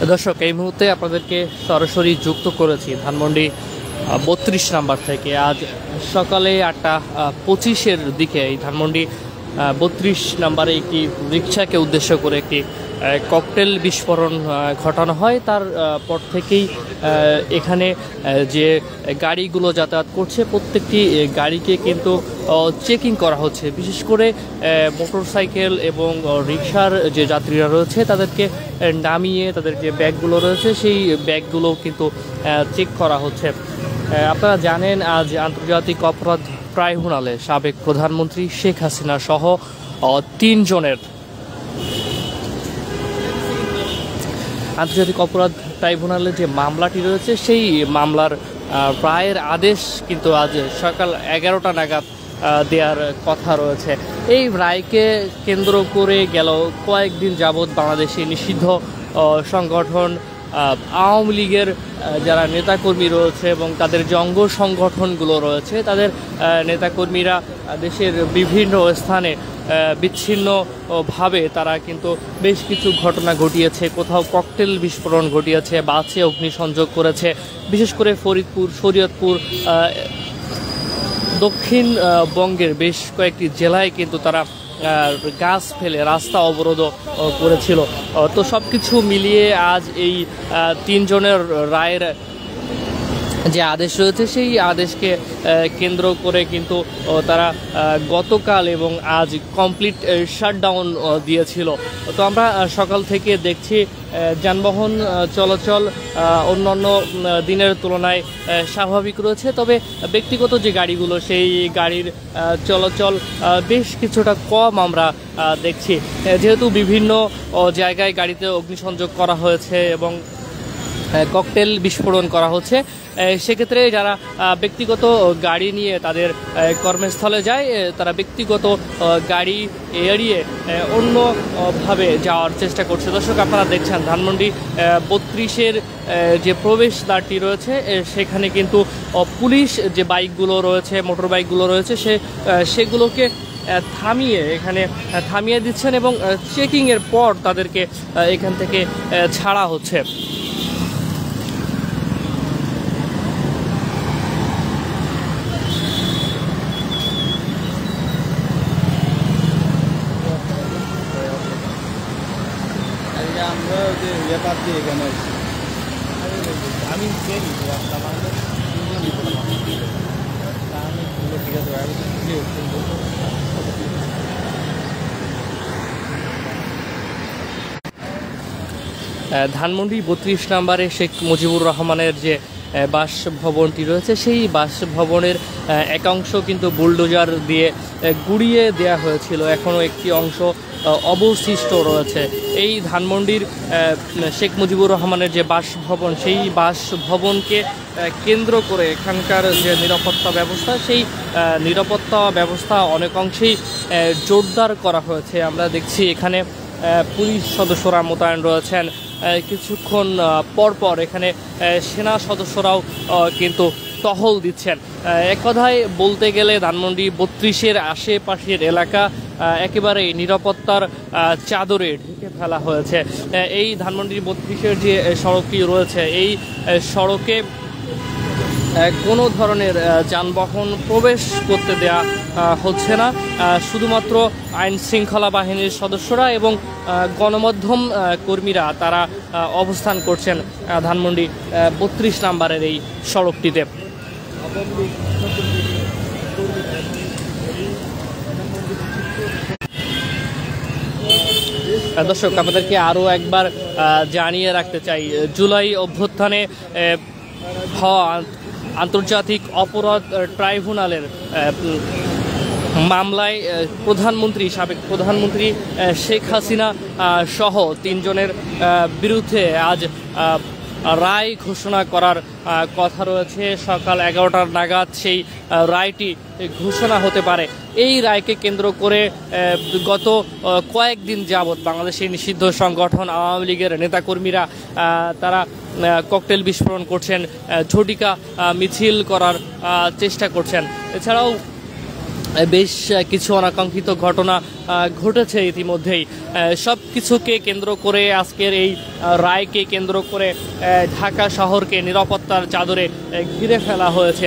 দর্শক, এই মুহূর্তে আপনাদেরকে সরাসরি যুক্ত করেছি ধানমন্ডি ৩২ নাম্বার থেকে। আজ সকালে ৮:২৫-এর দিকে এই ধানমন্ডি ৩২ নাম্বারে একটি রিকশাকে উদ্দেশ্য করে একটি ককটেল বিস্ফোরণ ঘটানো হয়। তার পর থেকেই এখানে যে গাড়িগুলো যাতায়াত করছে প্রত্যেকটি গাড়িকে কিন্তু চেকিং করা হচ্ছে। বিশেষ করে মোটরসাইকেল এবং রিকশার যে যাত্রীরা রয়েছে তাদেরকে নামিয়ে তাদের যে ব্যাগগুলো রয়েছে সেই ব্যাগগুলো কিন্তু চেক করা হচ্ছে। আপনারা জানেন, আজ আন্তর্জাতিক অপরাধ ট্রাইব্যুনালে সাবেক প্রধানমন্ত্রী শেখ হাসিনা সহ ৩ জনের আন্তর্জাতিক অপরাধ ট্রাইব্যুনালে যে মামলাটি রয়েছে সেই মামলার রায়ের আদেশ কিন্তু আজ সকাল 11টা নাগাদ দেওয়ার কথা রয়েছে। এই রায়কে কেন্দ্র করে গেল কয়েকদিন যাবৎ বাংলাদেশে নিষিদ্ধ সংগঠন আওয়ামী লীগের যারা নেতাকর্মী রয়েছে এবং তাদের যে অঙ্গ সংগঠনগুলো রয়েছে তাদের নেতাকর্মীরা দেশের বিভিন্ন স্থানে বিচ্ছিন্নভাবে তারা কিন্তু বেশ কিছু ঘটনা ঘটিয়েছে। কোথাও ককটেল বিস্ফোরণ ঘটিয়েছে, বাসে অগ্নিসংযোগ করেছে। বিশেষ করে ফরিদপুর, শরীয়তপুর, দক্ষিণবঙ্গের বেশ কয়েকটি জেলায় কিন্তু তারা গাছ ফেলে রাস্তা অবরোধ করেছিল। তো সব কিছু মিলিয়ে আজ এই ৩ জনের রায়ের যে আদেশ রয়েছে সেই আদেশকে কেন্দ্র করে কিন্তু তারা গতকাল এবং আজ কমপ্লিট শাটডাউন দিয়েছিল। তো আমরা সকাল থেকে দেখছি যানবাহন চলাচল অন্যান্য দিনের তুলনায় স্বাভাবিক রয়েছে। তবে ব্যক্তিগত যে গাড়িগুলো সেই গাড়ির চলাচল বেশ কিছুটা কম আমরা দেখছি, যেহেতু বিভিন্ন জায়গায় গাড়িতে অগ্নিসংযোগ করা হয়েছে এবং ককটেল বিস্ফোরণ করা হচ্ছে। সেক্ষেত্রে যারা ব্যক্তিগত গাড়ি নিয়ে তাদের কর্মস্থলে যায় তারা ব্যক্তিগত গাড়ি এড়িয়ে অন্যভাবে যাওয়ার চেষ্টা করছে। দর্শক, আপনারা দেখছেন ধানমন্ডি ৩২-এর যে প্রবেশদ্বারটি রয়েছে সেখানে কিন্তু পুলিশ যে বাইকগুলো রয়েছে, মোটর বাইকগুলো রয়েছে সেগুলোকে থামিয়ে দিচ্ছেন এবং চেকিংয়ের পর তাদেরকে এখান থেকে ছাড়া হচ্ছে। আমরা যে ব্যাপার দিয়ে এখানে আমি ধানমন্ডি ৩২ নম্বরে শেখ মুজিবুর রহমানের যে বাসভবনটি রয়েছে সেই বাসভবনের একাংশ কিন্তু বুলডোজার দিয়ে গুড়িয়ে দেওয়া হয়েছিল। এখনও একটি অংশ অবশিষ্ট রয়েছে। এই ধানমন্ডির শেখ মুজিবুর রহমানের যে বাসভবন সেই বাসভবনকে কেন্দ্র করে এখানকার যে নিরাপত্তা ব্যবস্থা সেই নিরাপত্তা ব্যবস্থা অনেক অংশেই জোরদার করা হয়েছে। আমরা দেখছি এখানে পুলিশ সদস্যরা মোতায়েন রয়েছেন। কিছুক্ষণ পরপর এখানে সেনা সদস্যরাও কিন্তু টহল দিচ্ছেন। এক কথায় বলতে গেলে ধানমন্ডি ৩২-এর আশেপাশের এলাকা একেবারেই নিরাপত্তার চাদরে ঢেকে ফেলা হয়েছে। এই ধানমন্ডি ৩২-এর যে সড়কটি রয়েছে এই সড়কে কোনো ধরনের যানবাহন প্রবেশ করতে দেয়া হচ্ছে না। শুধুমাত্র আইন শৃঙ্খলা বাহিনীর সদস্যরা এবং গণমাধ্যম কর্মীরা তারা অবস্থান করছেন ধানমন্ডি ৩২ নম্বরের এই সড়কটিতে। দর্শক, আমাদেরকে আরও একবার জানিয়ে রাখতে চাই, জুলাই অভ্যুত্থানে হওয়া আন্তর্জাতিক অপরাধ ট্রাইব্যুনালের মামলায় সাবেক প্রধানমন্ত্রী শেখ হাসিনা সহ ৩ জনের বিরুদ্ধে আজ রায় ঘোষণা করার কথা রয়েছে। সকাল 11টার নাগাদ সেই রায়টি ঘোষণা হতে পারে। এই রায়কে কেন্দ্র করে গত কয়েকদিন যাবৎ বাংলাদেশের নিষিদ্ধ সংগঠন আওয়ামী লীগের নেতাকর্মীরা তারা ককটেল বিস্ফোরণ করছেন, ঝটিকা মিছিল করার চেষ্টা করছেন। এছাড়াও বেশ কিছু অনাকাঙ্ক্ষিত ঘটনা ঘটেছে ইতিমধ্যেই। সব কিছুকে কেন্দ্র করে আজকের এই রায়কে কেন্দ্র করে ঢাকা শহরকে নিরাপত্তার চাদরে ঘিরে ফেলা হয়েছে।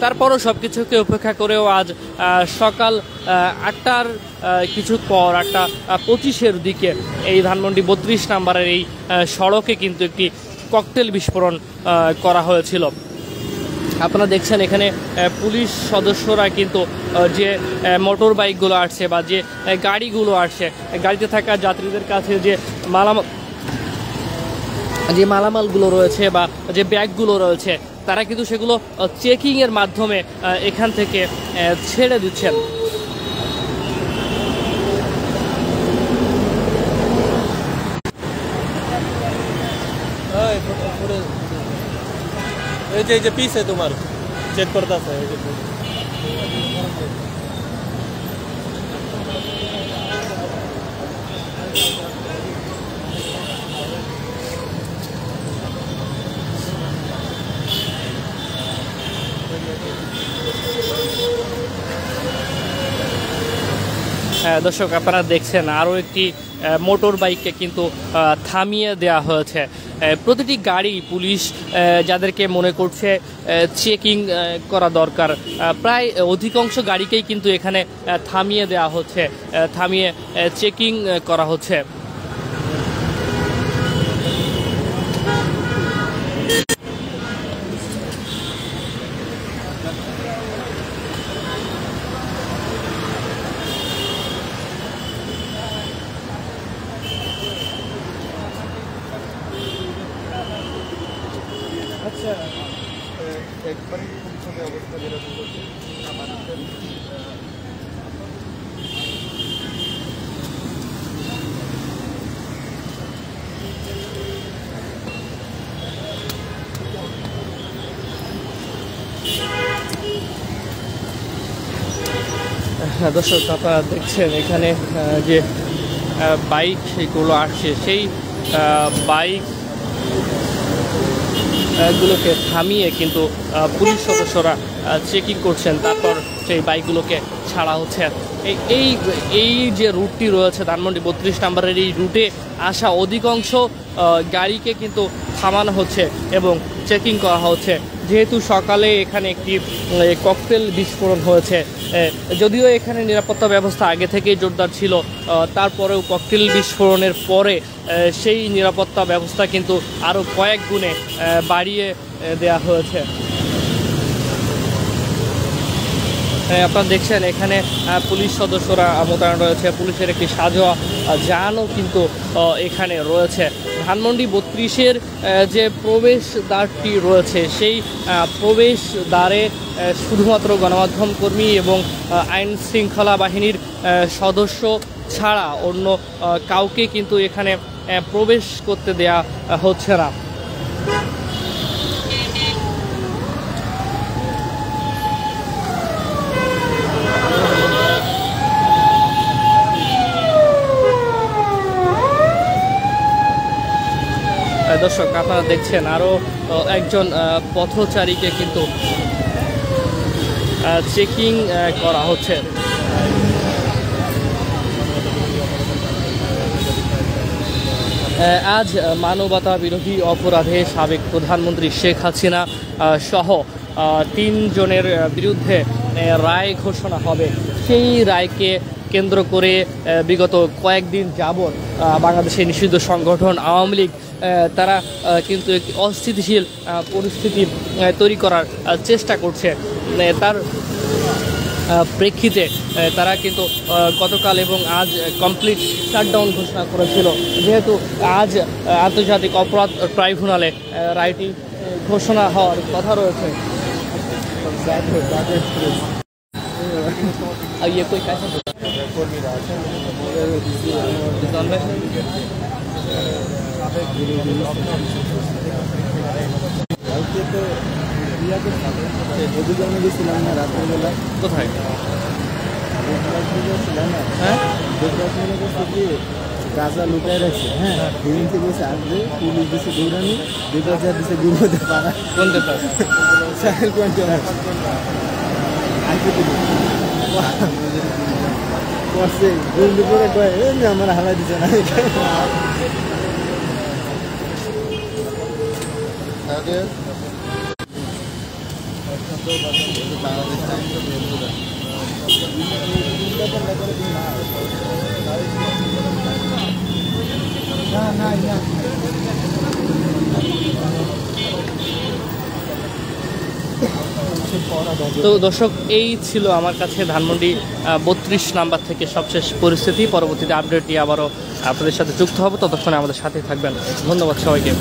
তারপরও সব কিছুকে উপেক্ষা করেও আজ সকাল 8টার কিছু পর 8:25-এর দিকে এই ধানমন্ডি 32 নম্বরের এই সড়কে কিন্তু একটি ককটেল বিস্ফোরণ করা হয়েছিল। আপনারা দেখছেন এখানে পুলিশ সদস্যরা কিন্তু যে মোটর বাইকগুলো আসছে বা যে গাড়িগুলো আসছে, গাড়িতে থাকা যাত্রীদের কাছে যে মালামালগুলো রয়েছে বা যে ব্যাগগুলো রয়েছে, তারা কিন্তু সেগুলো চেকিংয়ের মাধ্যমে এখান থেকে ছেড়ে দিচ্ছেন। এই যে পিছে তোমার চেক করতেছে। দর্শক, আপনারা দেখছেন আরও একটি মোটর বাইককে কিন্তু থামিয়ে দেওয়া হয়েছে। প্রতিটি গাড়ি পুলিশ যাদেরকে মনে করছে চেকিং করা দরকার, প্রায় অধিকাংশ গাড়িকেই কিন্তু এখানে থামিয়ে দেওয়া হচ্ছে, থামিয়ে চেকিং করা হচ্ছে। আচ্ছা, একবারই অবস্থা যেরকম দর্শক, আপনারা দেখছেন এখানে যে বাইক সেগুলো আসছে, সেই বাইক গুলোকে থামিয়ে কিন্তু পুলিশ সদস্যরা চেকিং করছেন, তারপর সেই বাইকগুলোকে ছাড়া হচ্ছে। এই যে রুটটি রয়েছে ধানমন্ডি 32 নম্বরের, এই রুটে আসা অধিকাংশ গাড়িকে কিন্তু থামানো হচ্ছে এবং চেকিং করা হচ্ছে। যেহেতু সকালে এখানে একটি ককটেল বিস্ফোরণ হয়েছে, যদিও এখানে নিরাপত্তা ব্যবস্থা আগে থেকেই জোরদার ছিল, তারপরেও ককটেল বিস্ফোরণের পরে সেই নিরাপত্তা ব্যবস্থা কিন্তু আরও কয়েক গুণে বাড়িয়ে দেওয়া হয়েছে। আপনারা দেখছেন এখানে পুলিশ সদস্যরা মোতায়েন রয়েছে, পুলিশের একটি সাজোয়া যানও কিন্তু এখানে রয়েছে। ধানমন্ডি 32-এর যে প্রবেশ দ্বারটি রয়েছে, সেই প্রবেশ দ্বারে শুধুমাত্র গণমাধ্যম কর্মী এবং আইন শৃঙ্খলা বাহিনীর সদস্য ছাড়া অন্য কাউকে কিন্তু এখানে প্রবেশ করতে দেয়া হচ্ছে না। দর্শক, আপনারা দেখছেন আরও একজন পথচারীকে কিন্তু চেকিং করা হচ্ছে। আজ মানবতা বিরোধী অপরাধে সাবেক প্রধানমন্ত্রী শেখ হাসিনা সহ 3 জনের বিরুদ্ধে রায় ঘোষণা হবে। সেই রায়কে কেন্দ্র করে বিগত কয়েকদিন যাবৎ বাংলাদেশের নিষিদ্ধ সংগঠন আওয়ামী লীগ তারা কিন্তু একটি অস্থিতিশীল পরিস্থিতি তৈরি করার চেষ্টা করছে। তার প্রেক্ষিতে তারা কিন্তু গতকাল এবং আজ কমপ্লিট শাটডাউন ঘোষণা করেছিল। যেহেতু আজ আন্তর্জাতিক অপরাধ ট্রাইব্যুনালে রায়টি ঘোষণা হওয়ার কথা রয়েছে। অভিযানে গেছিলাম না রাত্রেবেলা। কোথায়? হ্যাঁ, গাঁজা লুকায় রাখছে। হ্যাঁ, হিরিং থেকে এসে আসবে, পুলিশ দিচ্ছে দৌড়ানি, বেকার দিচ্ছে গুরুতে পাড়া। কোন পেপার? সাহেল কন্টেনার করছে দুপুরে কয় আমার হালাই দিছে না তো দর্শক, এই ছিল আমার কাছে ধানমন্ডি 32 নাম্বার থেকে সবশেষ পরিস্থিতি। পরবর্তীতে আপডেট দিয়ে আবারও আপনাদের সাথে যুক্ত হবো, ততক্ষণে আমাদের সাথে থাকবেন। ধন্যবাদ সবাইকে।